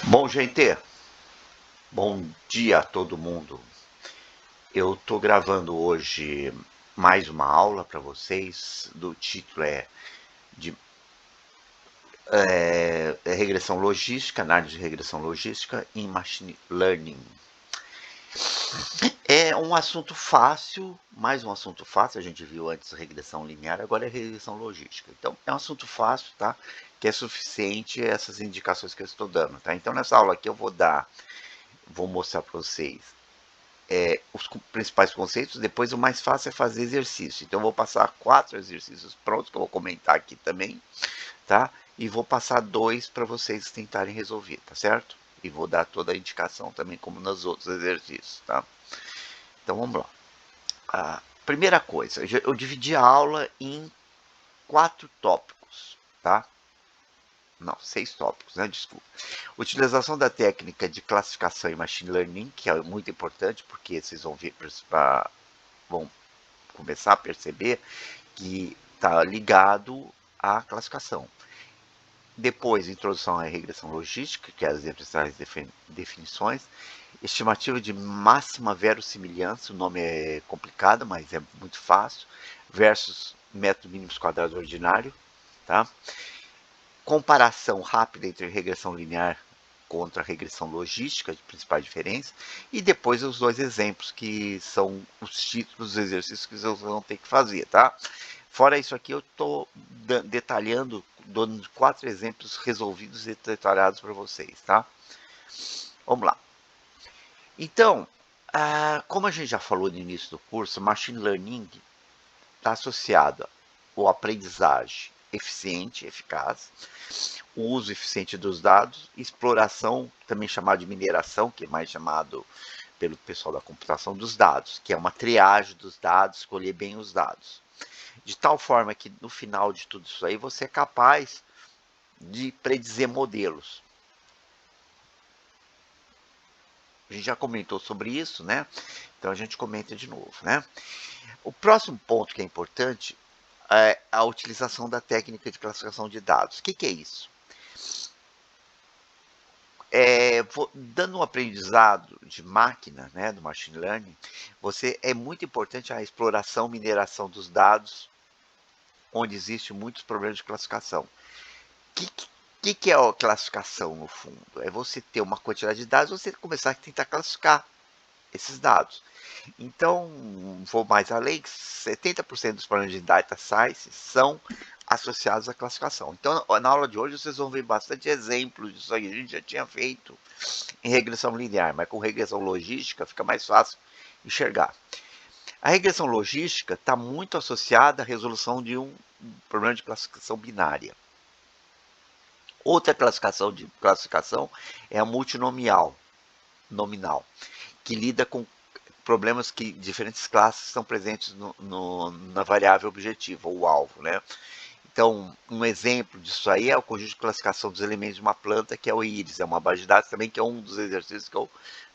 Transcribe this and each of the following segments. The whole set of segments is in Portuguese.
Bom, gente, bom dia a todo mundo. Eu estou gravando hoje mais uma aula para vocês. Do título de regressão logística, análise de regressão logística em machine learning. É um assunto fácil, mais um assunto fácil. A gente viu antes regressão linear, agora é regressão logística. Então é um assunto fácil, tá? Que é suficiente essas indicações que eu estou dando, tá? Então nessa aula aqui eu vou mostrar para vocês os principais conceitos. Depois o mais fácil é fazer exercício. Então eu vou passar 4 exercícios prontos, que eu vou comentar aqui também, tá? E vou passar 2 para vocês tentarem resolver, tá certo? E vou dar toda a indicação também, como nos outros exercícios, tá? Então vamos lá. A primeira coisa, eu dividi a aula em 4 tópicos, tá? Não, 6 tópicos, né? Desculpa. Utilização da técnica de classificação em machine learning, que é muito importante, porque vocês vão ver, vão começar a perceber que está ligado à classificação. Depois, introdução à regressão logística, que é as principais definições. Estimativa de máxima verossimilhança, o nome é complicado, mas é muito fácil, versus método mínimos quadrados ordinário, tá? Comparação rápida entre regressão linear contra regressão logística, de principais diferenças, e depois os 2 exemplos, que são os títulos dos exercícios que vocês vão ter que fazer, tá? Fora isso aqui, eu estou detalhando, dando 4 exemplos resolvidos e detalhados para vocês, tá? Vamos lá. Então, como a gente já falou no início do curso, Machine Learning está associado à aprendizagem eficiente, eficaz, o uso eficiente dos dados, exploração, também chamado de mineração, que é mais chamado pelo pessoal da computação, dos dados, que é uma triagem dos dados, escolher bem os dados. De tal forma que no final de tudo isso aí você é capaz de predizer modelos. A gente já comentou sobre isso, né? Então a gente comenta de novo, né? O próximo ponto que é importante é a utilização da técnica de classificação de dados. O que é isso? Dando um aprendizado de máquina, né, do machine learning, é muito importante a exploração, mineração dos dados, onde existem muitos problemas de classificação. Que é a classificação, no fundo? É você ter uma quantidade de dados, você começar a tentar classificar esses dados. Então, vou mais além, 70% dos problemas de data science são associados à classificação. Então, na aula de hoje, vocês vão ver bastante exemplos disso aí. A gente já tinha feito em regressão linear, mas com regressão logística fica mais fácil enxergar. A regressão logística está muito associada à resolução de um problema de classificação binária. Outra classificação é a multinomial, nominal, que lida com problemas que diferentes classes estão presentes na variável objetiva, ou alvo, né? Então, um exemplo disso aí é o conjunto de classificação dos elementos de uma planta, que é o íris, é uma base de dados também, que é um dos exercícios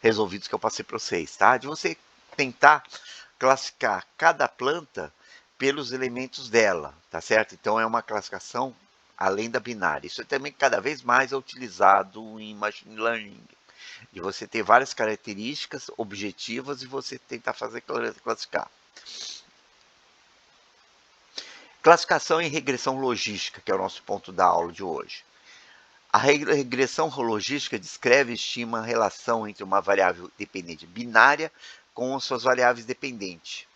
resolvidos que eu passei para vocês, tá? De você tentar classificar cada planta pelos elementos dela, tá certo? Então, é uma classificação além da binária. Isso também cada vez mais é utilizado em machine learning, de você ter várias características objetivas e você tentar fazer classificar. Classificação e regressão logística, que é o nosso ponto da aula de hoje. A regressão logística descreve e estima a relação entre uma variável dependente binária com as suas variáveis dependentes.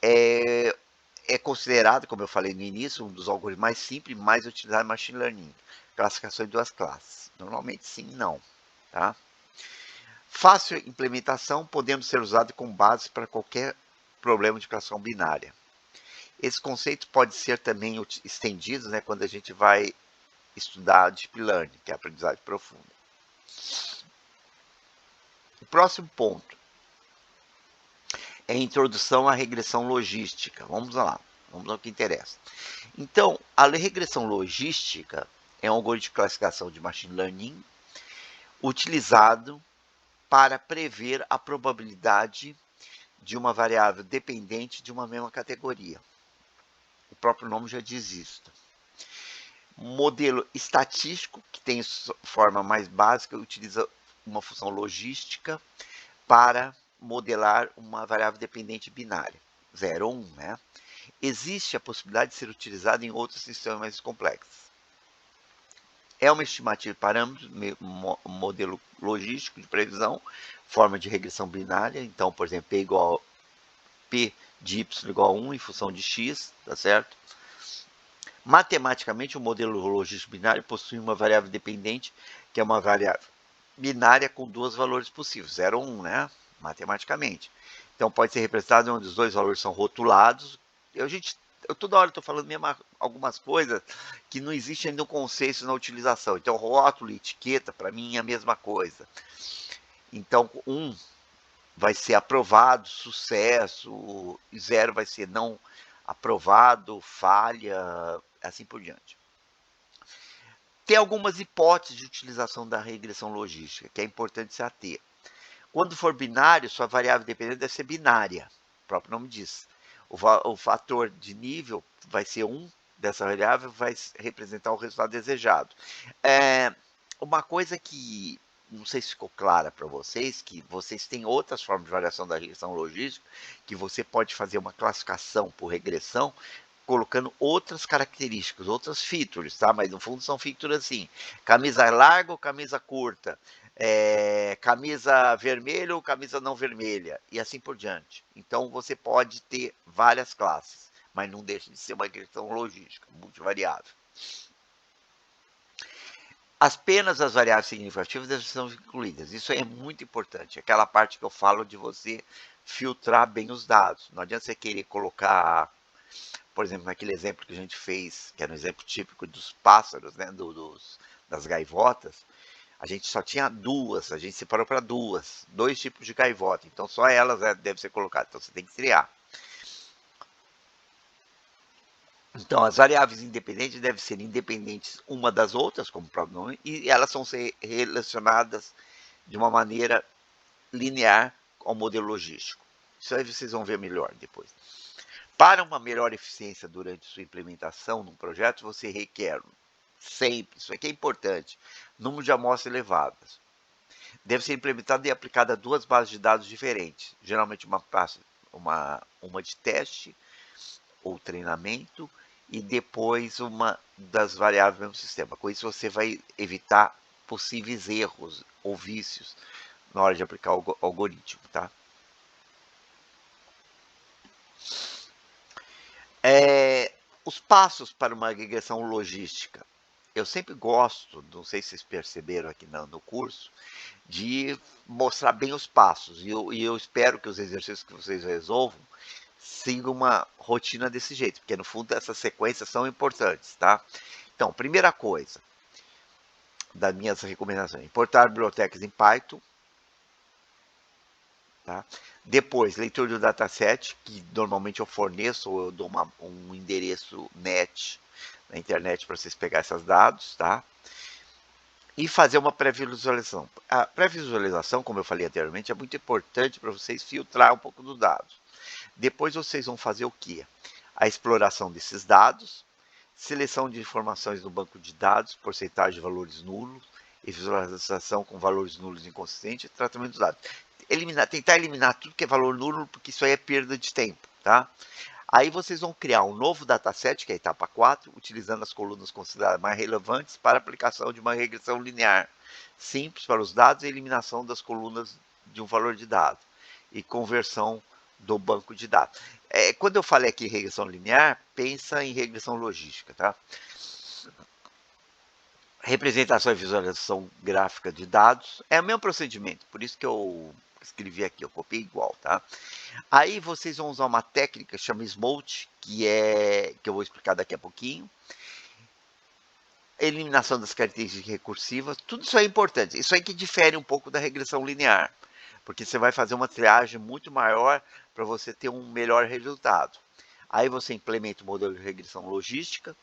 É considerado, como eu falei no início, um dos algoritmos mais simples e mais utilizados em machine learning. Classificação em 2 classes. Normalmente sim e não. Tá? Fácil implementação, podendo ser usado como base para qualquer problema de classificação binária. Esse conceito pode ser também estendido, né, quando a gente vai estudar Deep Learning, que é a aprendizagem profunda. O próximo ponto é a introdução à regressão logística. Vamos lá, vamos ao que interessa. Então, a regressão logística é um algoritmo de classificação de machine learning utilizado para prever a probabilidade de uma variável dependente de uma mesma categoria. O próprio nome já diz isso. Modelo estatístico, que tem forma mais básica, utiliza uma função logística para modelar uma variável dependente binária, 0 ou 1, né? Existe a possibilidade de ser utilizado em outros sistemas mais complexos. É uma estimativa de parâmetros, modelo logístico de previsão, forma de regressão binária. Então, por exemplo, P de y igual a 1 em função de x, tá certo? Matematicamente, o modelo logístico binário possui uma variável dependente, que é uma variável binária com dois valores possíveis, 0 ou 1, né? Matematicamente. Então, pode ser representado onde os dois valores são rotulados. Eu toda hora estou falando mesmo algumas coisas que não existe ainda um consenso na utilização. Então, rótulo e etiqueta, para mim, é a mesma coisa. Então, 1 vai ser aprovado, sucesso, e 0 vai ser não aprovado, falha, assim por diante. Tem algumas hipóteses de utilização da regressão logística, que é importante se ater. Quando for binário, sua variável dependente deve ser binária, o próprio nome diz. O fator de nível vai ser 1 dessa variável, vai representar o resultado desejado. Uma coisa que não sei se ficou clara para vocês, que vocês têm outras formas de variação da regressão logística, que você pode fazer uma classificação por regressão, colocando outras características, outras features, tá? Mas no fundo são features assim, camisa larga ou camisa curta, camisa vermelha ou camisa não vermelha, e assim por diante. Então você pode ter várias classes, mas não deixa de ser uma regressão logística, multivariável. Apenas as variáveis significativas devem ser incluídas. Isso é muito importante. Aquela parte que eu falo de você filtrar bem os dados. Não adianta você querer colocar, por exemplo, naquele exemplo que a gente fez, que era um exemplo típico dos pássaros, né, das gaivotas, a gente só tinha duas, a gente separou para dois tipos de gaivota. Então só elas devem ser colocadas. Então você tem que criar. Então, as variáveis independentes devem ser independentes uma das outras, como o próprio nome, e elas vão ser relacionadas de uma maneira linear ao modelo logístico. Isso aí vocês vão ver melhor depois. Para uma melhor eficiência durante sua implementação num projeto, você requer sempre, isso aqui é importante, número de amostras elevadas. Deve ser implementada e aplicada a duas bases de dados diferentes, geralmente uma de teste ou treinamento e depois uma das variáveis do mesmo sistema. Com isso você vai evitar possíveis erros ou vícios na hora de aplicar o algoritmo, tá? Os passos para uma regressão logística. Eu sempre gosto, não sei se vocês perceberam aqui no curso, de mostrar bem os passos. E eu espero que os exercícios que vocês resolvam sigam uma rotina desse jeito, porque no fundo essas sequências são importantes, tá? Então, primeira coisa das minhas recomendações, importar bibliotecas em Python, tá? Depois, leitura do dataset, que normalmente eu forneço, ou eu dou um endereço net na internet para vocês pegarem esses dados, tá? E fazer uma pré-visualização. A pré-visualização, como eu falei anteriormente, é muito importante para vocês filtrar um pouco dos dados. Depois vocês vão fazer o quê? A exploração desses dados, seleção de informações no banco de dados, porcentagem de valores nulos, e visualização com valores nulos inconsistentes, e tratamento dos dados. Tentar eliminar tudo que é valor nulo, porque isso aí é perda de tempo, tá? Aí vocês vão criar um novo dataset, que é a etapa 4, utilizando as colunas consideradas mais relevantes para a aplicação de uma regressão linear simples para os dados e eliminação das colunas de um valor de dado e conversão do banco de dados. Quando eu falei aqui em regressão linear, pensa em regressão logística, tá? Representação e visualização gráfica de dados é o mesmo procedimento, por isso que eu escrevi aqui, eu copiei igual, tá? Aí vocês vão usar uma técnica que chama Smolt, que eu vou explicar daqui a pouquinho. Eliminação das características recursivas, tudo isso é importante. Isso aí que difere um pouco da regressão linear, porque você vai fazer uma triagem muito maior para você ter um melhor resultado. Aí você implementa o modelo de regressão logística,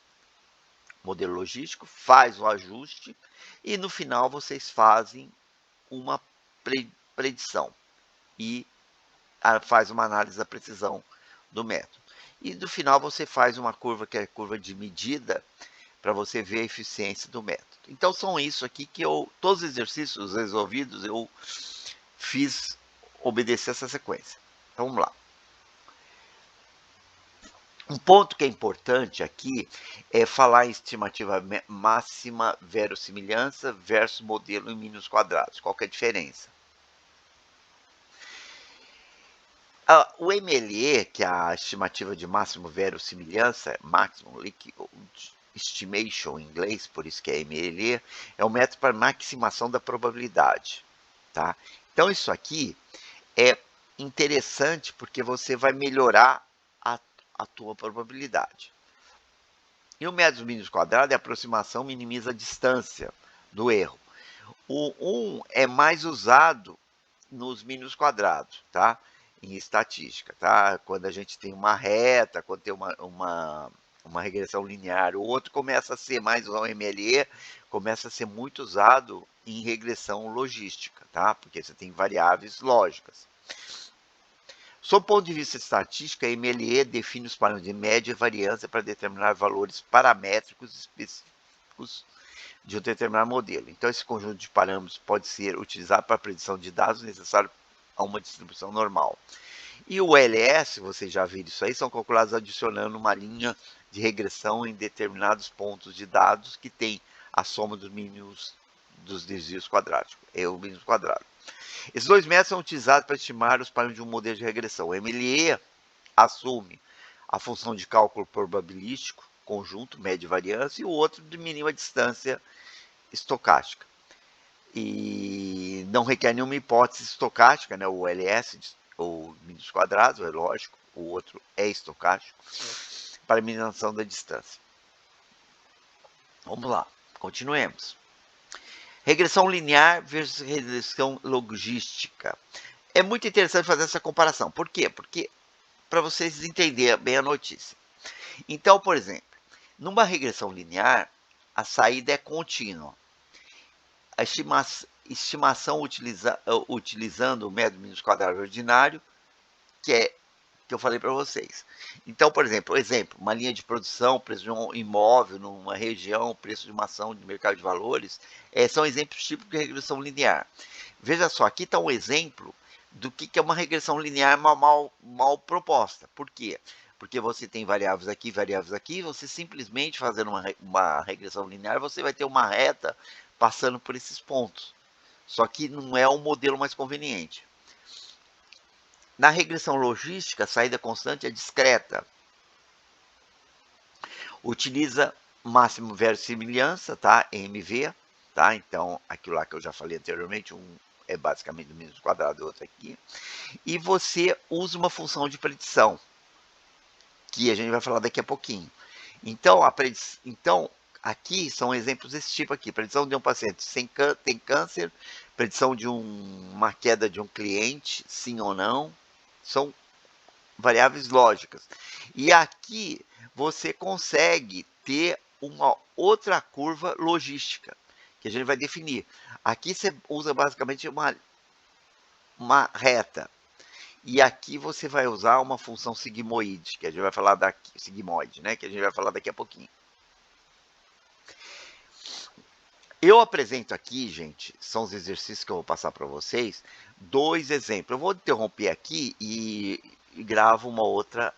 modelo logístico, faz o ajuste e no final vocês fazem uma predição e faz uma análise da precisão do método. E no final você faz uma curva que é a curva de medida para você ver a eficiência do método. Então são isso aqui que todos os exercícios resolvidos eu fiz obedecer essa sequência. Então vamos lá. Um ponto que é importante aqui é falar em estimativa máxima verossimilhança versus modelo em mínimos quadrados. Qual que é a diferença? O MLE, que é a estimativa de máximo verossimilhança, Maximum Likelihood Estimation em inglês, por isso que é MLE, é um método para maximização da probabilidade. Tá? Então isso aqui é interessante porque você vai melhorar a tua probabilidade. E o método mínimos quadrado é a aproximação, minimiza a distância do erro. O 1 é mais usado nos mínimos quadrados, tá? Em estatística, tá? Quando a gente tem uma reta, quando tem uma regressão linear, o outro começa a ser mais o MLE, começa a ser muito usado em regressão logística, tá? Porque você tem variáveis lógicas. Sob o ponto de vista estatístico, a MLE define os parâmetros de média e variância para determinar valores paramétricos específicos de um determinado modelo. Então, esse conjunto de parâmetros pode ser utilizado para a predição de dados necessários a uma distribuição normal. E o LS, vocês já viram isso aí, são calculados adicionando uma linha de regressão em determinados pontos de dados que tem a soma dos mínimos dos desvios quadráticos, é o mínimo quadrado. Esses dois métodos são utilizados para estimar os parâmetros de um modelo de regressão. O MLE assume a função de cálculo probabilístico, conjunto, média e variância, e o outro de mínima distância estocástica. E não requer nenhuma hipótese estocástica, né? O LS, ou mínimos quadrados, é lógico, o outro é estocástico, para a minimização da distância. Vamos lá, continuemos. Regressão linear versus regressão logística. É muito interessante fazer essa comparação. Por quê? Porque para vocês entenderem bem a notícia. Então, por exemplo, numa regressão linear, a saída é contínua. A estimação utilizando o método mínimos quadrados ordinário, que eu falei para vocês. Então, por exemplo, uma linha de produção, preço de um imóvel numa região, preço de uma ação de mercado de valores, são exemplos típicos de regressão linear. Veja só, aqui está um exemplo do que é uma regressão linear mal proposta. Por quê? Porque você tem variáveis aqui, você simplesmente fazendo uma regressão linear, você vai ter uma reta passando por esses pontos. Só que não é o modelo mais conveniente. Na regressão logística, a saída constante é discreta. Utiliza máximo verossimilhança, tá? MV, tá? Então, aquilo lá que eu já falei anteriormente, um é basicamente o mínimo quadrado, o outro aqui. E você usa uma função de predição, que a gente vai falar daqui a pouquinho. Então, aqui são exemplos desse tipo aqui. Predição de um paciente tem câncer, predição de uma queda de um cliente, sim ou não. São variáveis lógicas. E aqui você consegue ter uma outra curva logística, que a gente vai definir. Aqui você usa basicamente uma reta. E aqui você vai usar uma função sigmoide, que a gente vai falar sigmoide, né? Que a gente vai falar daqui a pouquinho. Eu apresento aqui, gente, são os exercícios que eu vou passar para vocês, 2 exemplos. Eu vou interromper aqui e gravo uma outra